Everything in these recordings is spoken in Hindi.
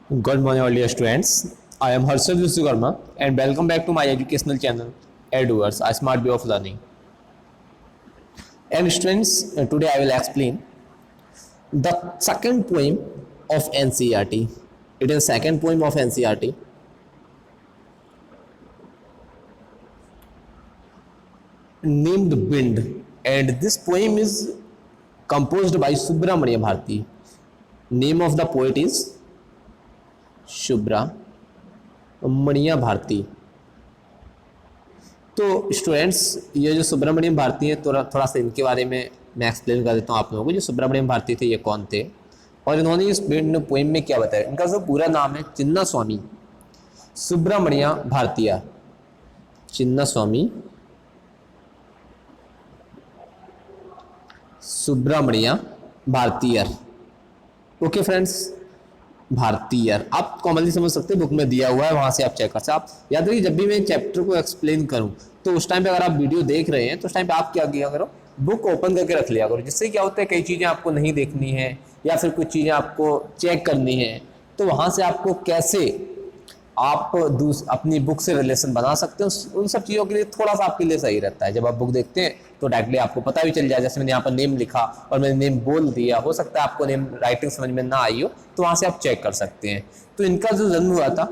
Good morning, all dear students. I am Harshad Vishwakarma and welcome back to my educational channel, Edwards, a smart way of learning. And students, today I will explain the second poem of NCERT. It is second poem of NCERT named Bind, and this poem is composed by Subramania Bharati. Name of the poet is Subramanya Bharti. तो स्टूडेंट्स, ये जो सुब्रमण्यम भारती है थोड़ा सा इनके बारे में मैं एक्सप्लेन कर देता हूँ आप लोगों को। जो सुब्रमण्यम भारती थे ये कौन थे और इन्होंने इस पोएम में क्या बताया। इनका जो पूरा नाम है चिन्नास्वामी सुब्रमण्या भारतीय। चिन्नास्वामी सुब्रमण्या भारतीय। ओके फ्रेंड्स, भारतीय आप कॉमनली समझ सकते हैं, बुक में दिया हुआ है, वहां से आप चेक कर सकते। आप याद रखिए, जब भी मैं चैप्टर को एक्सप्लेन करूं तो उस टाइम पे अगर आप वीडियो देख रहे हैं तो उस टाइम पे आप क्या किया करो, बुक ओपन करके रख लिया करो। जिससे क्या होता है, कई चीज़ें आपको नहीं देखनी है या फिर कुछ चीज़ें आपको चेक करनी है तो वहां से आपको कैसे आप अपनी बुक से रिलेशन बना सकते हो, उन सब चीज़ों के लिए थोड़ा सा आपके लिए सही रहता है। जब आप बुक देखते हैं तो डायरेक्टली आपको पता भी चल जाए। जैसे मैंने यहाँ पर नेम लिखा और मैंने नेम बोल दिया, हो सकता है आपको नेम राइटिंग समझ में ना आई हो तो वहाँ से आप चेक कर सकते हैं। तो इनका जो जन्म हुआ था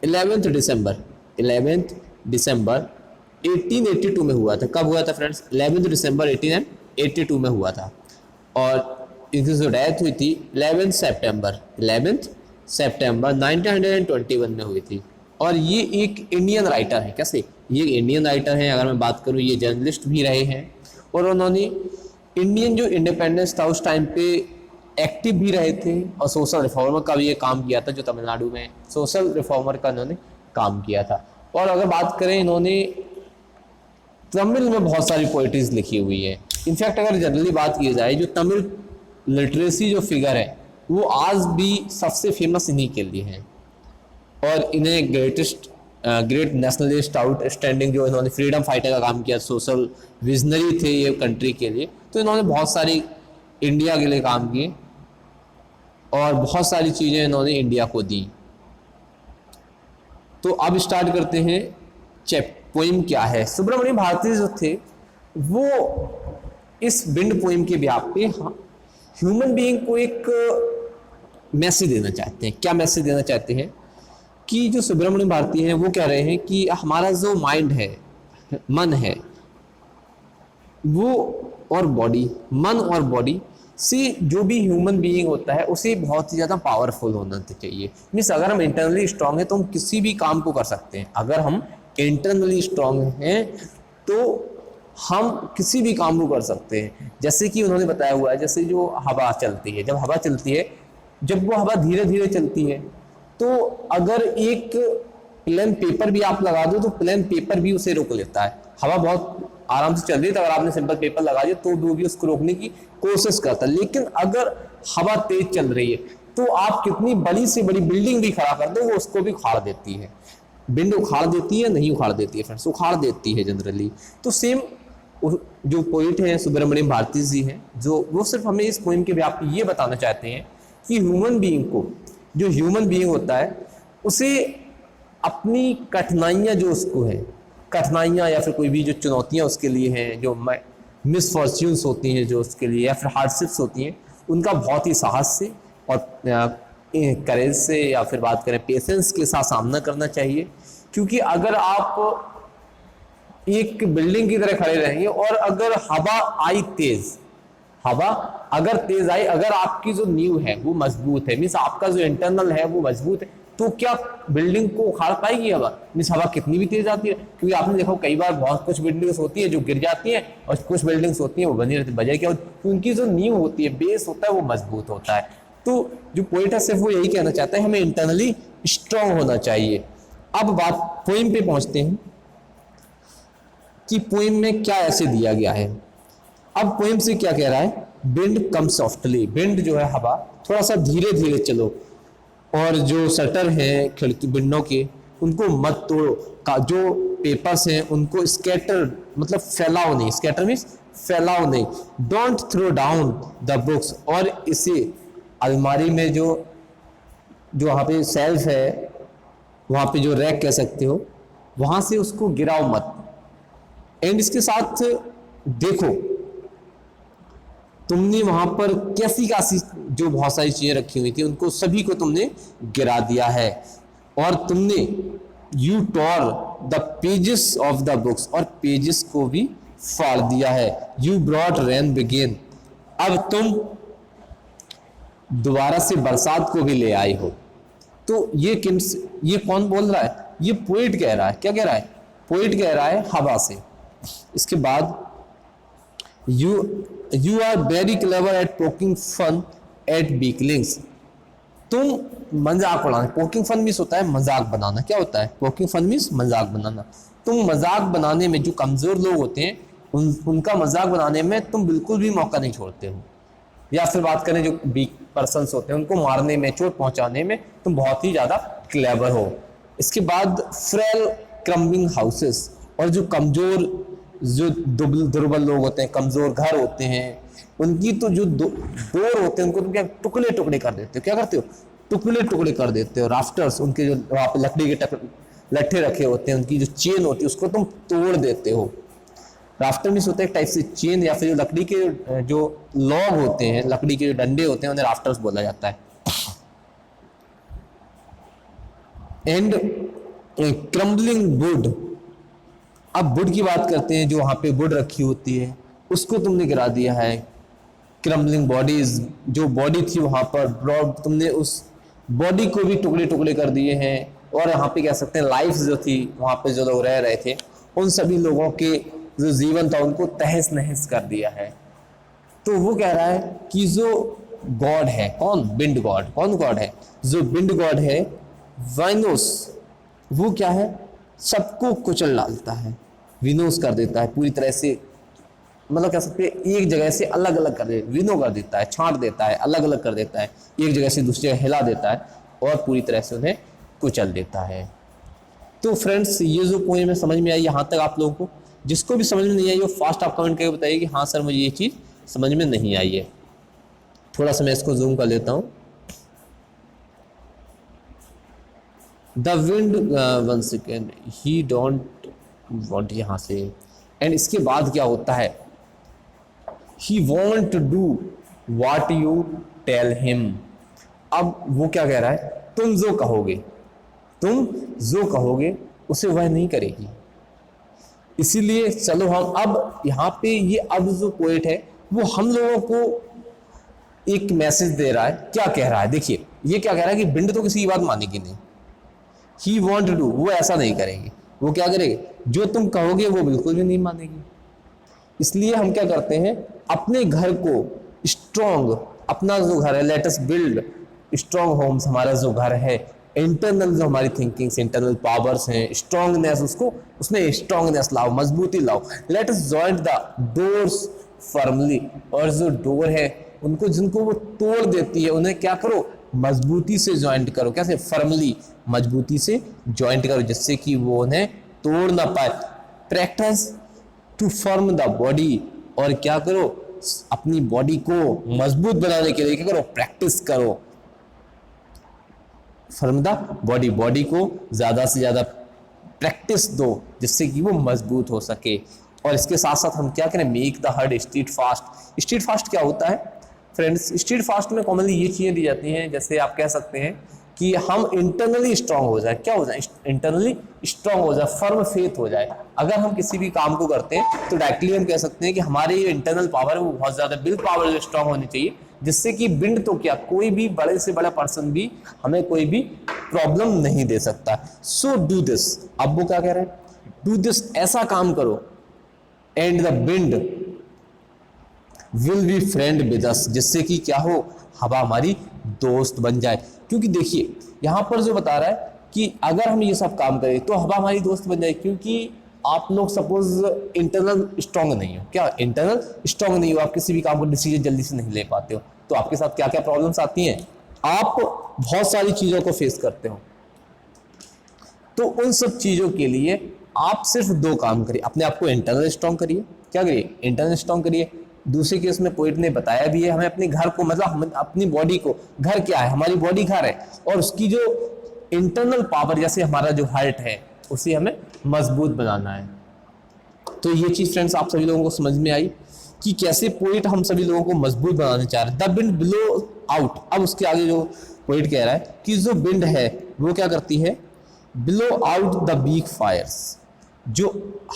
11 दिसंबर 1882 में हुआ था। कब हुआ था फ्रेंड्स? 11 दिसंबर 1882 में हुआ था। और इनकी जो डेथ हुई थी 11 सितंबर 1921 में हुई थी। और ये एक इंडियन राइटर है। कैसे? ये इंडियन राइटर हैं। अगर मैं बात करूँ, ये जर्नलिस्ट भी रहे हैं और उन्होंने इंडियन जो इंडिपेंडेंस था उस टाइम पे एक्टिव भी रहे थे और सोशल रिफॉर्मर का भी ये काम किया था। जो तमिलनाडु में सोशल रिफॉर्मर का इन्होंने काम किया था। और अगर बात करें, इन्होंने तमिल में बहुत सारी पोइट्रीज लिखी हुई है। इनफैक्ट अगर जनरली बात की जाए, जो तमिल लिटरेसी जो फिगर है वो आज भी सबसे फेमस इन्हीं के लिए है। और इन्हें ग्रेट नेशनलिस्ट आउटस्टैंडिंग, जो इन्होंने फ्रीडम फाइटर का काम किया, सोशल विजनरी थे ये कंट्री के लिए। तो इन्होंने बहुत सारी इंडिया के लिए काम किए और बहुत सारी चीज़ें इन्होंने इंडिया को दी। तो अब स्टार्ट करते हैं पोइम क्या है। सुब्रमण्यम भारती जो थे वो इस बिंड पोइम के व्याप पे ह्यूमन बीइंग को एक मैसेज देना चाहते हैं। क्या मैसेज देना चाहते हैं कि जो सुब्रमण्यम भारती हैं वो कह रहे हैं कि हमारा जो माइंड है, मन है, वो और बॉडी, मन और बॉडी से जो भी ह्यूमन बीइंग होता है उसे बहुत ही ज़्यादा पावरफुल होना चाहिए। मीन्स अगर हम इंटरनली स्ट्रांग हैं तो हम किसी भी काम को कर सकते हैं। अगर हम इंटरनली स्ट्रांग हैं तो हम किसी भी काम को कर सकते हैं। जैसे कि उन्होंने बताया हुआ है, जैसे जो हवा चलती है, जब हवा चलती है, जब वो हवा धीरे धीरे चलती है तो अगर एक प्लेन पेपर भी आप लगा दो तो प्लेन पेपर भी उसे रोक लेता है। हवा बहुत आराम से चल रही है तो अगर आपने सिंपल पेपर लगा दिया तो वो भी उसको रोकने की कोशिश करता है। लेकिन अगर हवा तेज चल रही है तो आप कितनी बड़ी से बड़ी बिल्डिंग भी खड़ा कर दो वो उसको भी उखाड़ देती है। बिंड उखाड़ देती है, नहीं उखाड़ देती है फ्रेंड्स, उखाड़ देती है जनरली। तो सेम जो पोइट हैं सुब्रमण्यम भारती जी हैं, जो वो सिर्फ हमें इस पोइम के व्याप ये बताना चाहते हैं कि ह्यूमन बीइंग को, जो ह्यूमन बीइंग होता है उसे अपनी कठिनाइयाँ जो उसको है, कठिनाइयाँ या फिर कोई भी जो चुनौतियाँ उसके लिए हैं, जो मिसफॉर्च्यून्स होती हैं जो उसके लिए, या फिर हार्डशिप्स होती हैं, उनका बहुत ही साहस से और करेज से या फिर बात करें पेशेंस के साथ सामना करना चाहिए। क्योंकि अगर आप एक बिल्डिंग की तरह खड़े रहेंगे और अगर हवा आई तेज, हवा अगर तेज आई, अगर आपकी जो नींव है वो मजबूत है, मीन्स आपका जो इंटरनल है वो मजबूत है, तो क्या बिल्डिंग को उखाड़ पाएगी हवा? मीन्स हवा कितनी भी तेज आती है। क्योंकि आपने देखा कई बार बहुत कुछ बिल्डिंग्स होती है जो गिर जाती हैं और कुछ बिल्डिंग्स होती हैं वो बनी रहती है। वजह क्या होती है? उनकी जो नींव होती है, बेस होता है, वो मजबूत होता है। तो जो पोइट है सिर्फ वो यही कहना चाहता है, हमें इंटरनली स्ट्रांग होना चाहिए। अब बात पोइम पे पहुंचते हैं कि पोइम में क्या ऐसे दिया गया है। अब पोइम से क्या कह रहा है? बिंड कम सॉफ्टली, बिंड जो है हवा, थोड़ा सा धीरे धीरे चलो और जो शटर है खिड़की विंडो के उनको मत तोड़ो, जो पेपर्स हैं उनको स्कैटर मतलब फैलाओ नहीं, स्कैटर मीन्स फैलाओ नहीं। Don't throw down the books, और इसे अलमारी में जो जो वहाँ पे सेल्फ है, वहाँ पे जो रैक कह सकते हो, वहाँ से उसको गिराओ मत। एंड इसके साथ देखो तुमने वहां पर कैसी कैसी जो बहुत सारी चीजें रखी हुई थी उनको सभी को तुमने गिरा दिया है, और तुमने you tore the pages of the books, और पेजेस को भी फाड़ दिया है। यू ब्रॉट रेन बिगेन, अब तुम दोबारा से बरसात को भी ले आई हो। तो ये कौन बोल रहा है? ये पोइट कह रहा है। क्या कह रहा है? पोइट कह रहा है हवा से। इसके बाद you are very clever at poking fun at weaklings, तुम मजाक उड़ाना। पोकिंग फन मीन्स होता है मजाक बनाना। क्या होता है? पोकिंग फन मीन्स मजाक बनाना। तुम मजाक बनाने में, जो कमजोर लोग होते हैं उनका मजाक बनाने में तुम बिल्कुल भी मौका नहीं छोड़ते हो। या फिर बात करें जो वीक पर्सन्स होते हैं उनको मारने में, चोट पहुंचाने में तुम बहुत ही ज्यादा क्लेवर हो। इसके बाद फ्रेल क्रम्बिंग हाउसेस, और जो कमजोर, जो दुर्बल लोग होते हैं, कमजोर घर होते हैं, उनकी तो जो डोर होते हैं उनको तुम क्या टुकड़े टुकड़े कर देते हो। क्या करते हो? टुकड़े टुकड़े कर देते हो। राफ्टर्स, उनके जो वहां पे लकड़ी के लट्ठे रखे होते हैं, उनकी जो चेन होती है उसको तुम तोड़ देते हो। राफ्टर मीन्स होता है एक टाइप से चेन, या फिर जो लकड़ी के जो लॉग होते हैं, लकड़ी के जो डंडे होते हैं, उन्हें राफ्टर्स बोला जाता है। एंड क्रम्बलिंग वुड, अब वुड की बात करते हैं। जो वहां पे वुड रखी होती है उसको तुमने गिरा दिया है। क्रम्बलिंग बॉडीज, जो बॉडी थी वहां पर, तुमने उस बॉडी को भी टुकड़े टुकड़े कर दिए हैं। और यहाँ पे कह सकते हैं लाइफ जो थी वहां पे, जो लोग रह रहे थे, उन सभी लोगों के जो जीवन था उनको तहस नहस कर दिया है। तो वो कह रहा है कि जो गॉड है, कौन? Wind God. कौन गॉड है? जो विंड गॉड है, वाइनोस, वो क्या है? सबको कुचल डालता है, विनोस कर देता है पूरी तरह से। मतलब कह सकते हैं एक जगह से अलग अलग कर देता है, विनो कर देता है, छांट देता है, अलग अलग कर देता है, एक जगह से दूसरी जगह हिला देता है और पूरी तरह से उन्हें कुचल देता है। तो फ्रेंड्स, ये जो पोएम है समझ में आई यहाँ तक आप लोगों को? जिसको भी समझ में नहीं आई वो फास्ट आप कमेंट करके बताइए कि हाँ सर मुझे ये चीज़ समझ में नहीं आई है। थोड़ा सा मैं इसको जूम कर लेता हूँ। The wind, one second, he don't want, यहाँ से। एंड इसके बाद क्या होता है? He want to do what you tell him. अब वो क्या कह रहा है? तुम जो कहोगे उसे वह नहीं करेगी। इसीलिए चलो हम अब यहाँ पे, ये अब जो पोएट है वो हम लोगों को एक मैसेज दे रहा है। क्या कह रहा है? देखिए ये क्या कह रहा है कि विंड तो किसी की बात मानेगी नहीं। ही वॉन्ट टू डू, वो ऐसा नहीं करेगी। वो क्या करेगी? जो तुम कहोगे वो बिल्कुल भी नहीं मानेगी। इसलिए हम क्या करते हैं, अपने घर को स्ट्रॉन्ग, अपना जो घर है, let us build strong homes, हमारा जो घर है, इंटरनल जो हमारी थिंकिंग्स, इंटरनल पावर्स हैं, स्ट्रॉन्गनेस, उसमें स्ट्रॉन्गनेस लाओ, मजबूती लाओ। Let us joint the doors firmly, और जो डोर है उनको, जिनको वो तोड़ देती है, उन्हें क्या करो? मजबूती से ज्वाइंट करो। कैसे? फर्मली, मजबूती से ज्वाइंट करो, जिससे कि वो उन्हें तोड़ ना पाए। Practise to firm the body, और क्या करो? अपनी बॉडी को मजबूत बनाने के लिए क्या करो? प्रैक्टिस करो। फर्म द बॉडी, बॉडी को ज्यादा से ज्यादा प्रैक्टिस दो जिससे कि वो मजबूत हो सके। और इसके साथ साथ हम क्या करें? Make the heart street fast. Street fast क्या होता है फ्रेंड्स? स्ट्रीट फास्ट में कॉमनली ये चीजें दी जाती हैं, जैसे आप कह सकते हैं कि हम इंटरनली स्ट्रांग हो जाए। क्या हो जाए? इंटरनली स्ट्रांग हो जाए, फर्म फेथ हो जाए। अगर हम किसी भी काम को करते हैं तो डायरेक्टली हम कह सकते हैं कि हमारी जो इंटरनल पावर है वो बहुत ज्यादा विल पावर जो स्ट्रांग होनी चाहिए, जिससे कि विंड तो क्या, कोई भी बड़े से बड़ा पर्सन भी हमें कोई भी प्रॉब्लम नहीं दे सकता। सो डू दिस, अब वो क्या कह रहे हैं? डू दिस, ऐसा काम करो, and the wind will be friend with us, जिससे कि क्या हो? हवा हमारी दोस्त बन जाए। क्योंकि देखिए यहां पर जो बता रहा है कि अगर हम ये सब काम करें तो हवा हमारी दोस्त बन जाए। क्योंकि आप लोग सपोज इंटरनल स्ट्रांग नहीं हो, क्या इंटरनल स्ट्रांग नहीं हो, आप किसी भी काम को डिसीजन जल्दी से नहीं ले पाते हो, तो आपके साथ क्या क्या प्रॉब्लम्स आती हैं? आप बहुत सारी चीजों को फेस करते हो। तो उन सब चीजों के लिए आप सिर्फ दो काम करिए, अपने आप को इंटरनल स्ट्रांग करिए। क्या करिए? इंटरनल स्ट्रांग करिए। दूसरे केस में पोइट ने बताया भी है हमें अपने घर को, मतलब हम अपनी बॉडी को, घर क्या है, हमारी बॉडी घर है, और उसकी जो इंटरनल पावर जैसे हमारा जो हार्ट है उसे हमें मजबूत बनाना है। तो ये चीज फ्रेंड्स आप सभी लोगों को समझ में आई कि कैसे पोइट हम सभी लोगों को मजबूत बनाने चाह रहे हैं। द विंड ब्लो आउट, अब उसके आगे जो पोइट कह रहा है कि जो विंड है वो क्या करती है, blow out the weak fires, जो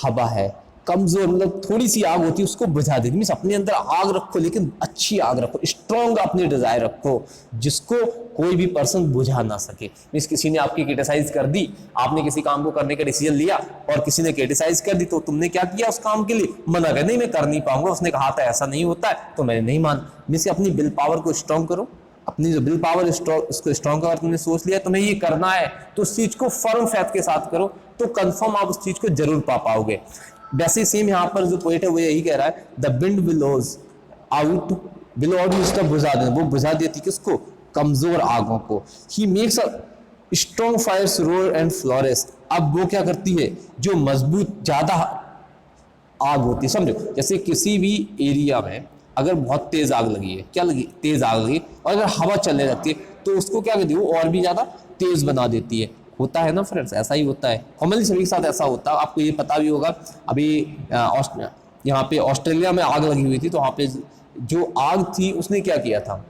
हवा है कमजोर, मतलब थोड़ी सी आग होती है उसको बुझा देती। मीन्स अपने अंदर आग रखो, लेकिन अच्छी आग रखो, स्ट्रॉन्ग अपनी डिजायर रखो, जिसको कोई भी पर्सन बुझा ना सके। मीन्स किसी ने आपकी क्रिटिसाइज कर दी, आपने किसी काम को करने का डिसीजन लिया और किसी ने क्रिटिसाइज कर दी, तो तुमने क्या किया, उस काम के लिए मना कर, नहीं मैं कर नहीं पाऊंगा, उसने कहा था ऐसा नहीं होता है तो मैंने नहीं मान। मीन्स अपनी विल पावर को स्ट्रॉन्ग करो, अपनी जो विल पावर उसको स्ट्रॉन्ग अगर तुमने सोच लिया तुम्हें ये करना है, तो उस चीज को फर्म फेथ के साथ करो, तो कंफर्म आप उस चीज को जरूर पा पाओगे। वैसे सेम यहाँ पर जो पोइट है वो यही कह रहा है, the wind bellows out, bellow out उसका बुझा देना, वो बुझा देती किसको, कमजोर आगों को। He makes a strong fires roar and flourish, अब वो क्या करती है, जो मजबूत ज्यादा आग होती है, समझो जैसे किसी भी एरिया में अगर बहुत तेज आग लगी है, क्या लगी, तेज आग लगी, और अगर हवा चलने लगती है तो उसको क्या करती है, वो और भी ज्यादा तेज बना देती है। होता है ना फ्रेंड्स, ऐसा ही होता है, कॉमनली सभी के साथ ऐसा होता है। आपको ये पता भी होगा, अभी यहाँ पे ऑस्ट्रेलिया में आग लगी हुई थी, तो वहाँ पे जो आग थी उसने क्या किया था,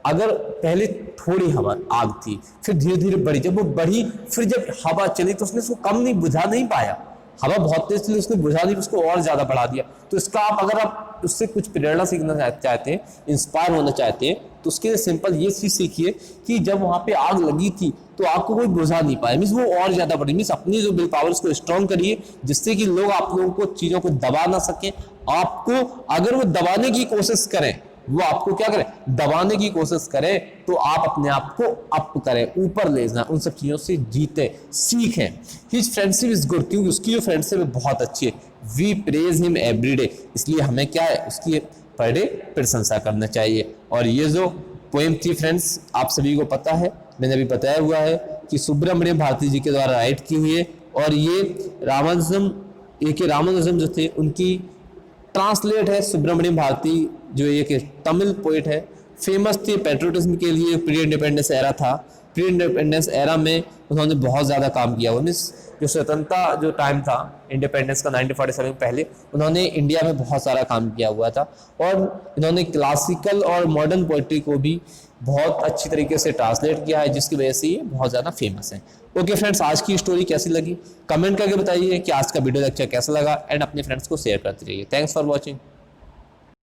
अगर पहले थोड़ी हवा आग थी, फिर धीरे धीरे बढ़ी, जब वो बढ़ी फिर जब हवा चली तो उसने उसको कम नहीं, बुझा नहीं पाया, हवा बहुत तेज चली उसने बुझा दी, उसको और ज्यादा बढ़ा दिया। तो इसका आप अगर आप उससे कुछ प्रेरणा सीखना चाहते हैं, इंस्पायर होना चाहते हैं, तो उसके लिए सिंपल ये चीज सीखिए कि जब वहां पे आग लगी थी तो आग को कोई बुझा नहीं पाया, मीन्स वो और ज्यादा बढ़ी। मीन्स अपनी जो विल पावर्स को स्ट्रॉन्ग करिए, जिससे कि लोग आप लोगों को चीजों को दबा ना सके। आपको अगर वो दबाने की कोशिश करें, वो आपको क्या करें, दबाने की कोशिश करें, तो आप अपने आप को अप करें, ऊपर ले जाए, उन सब चीजों से जीते, सीखें। हिज फ्रेंडशिप इज गुड, क्योंकि उसकी जो फ्रेंडशिप है बहुत अच्छी है। वी प्रेज हिम एवरीडे, इसलिए हमें क्या है, उसकी पर डे प्रशंसा करना चाहिए। और ये जो पोएम थी फ्रेंड्स, आप सभी को पता है, मैंने अभी बताया हुआ है कि सुब्रमण्यम भारती जी के द्वारा राइट की हुई है, और ये रामानुजम जो थे उनकी ट्रांसलेट है। सुब्रमण्यम भारती जो एक तमिल पोइट है, फेमस थे पेट्रियोटिज्म के लिए, प्री इंडिपेंडेंस एरा था, प्री इंडिपेंडेंस एरा में उन्होंने बहुत ज़्यादा काम किया। मीन्स जो स्वतंत्रता जो टाइम था इंडिपेंडेंस का 1947 पहले, उन्होंने इंडिया में बहुत सारा काम किया हुआ था, और इन्होंने क्लासिकल और मॉडर्न पोइट्री को भी बहुत अच्छी तरीके से ट्रांसलेट किया है, जिसकी वजह से ये बहुत ज़्यादा फेमस है। ओके फ्रेंड्स, आज की स्टोरी कैसी लगी कमेंट करके बताइए कि आज का वीडियो लेक्चर कैसा लगा, एंड अपने फ्रेंड्स को शेयर करते रहिए। Thanks for watching.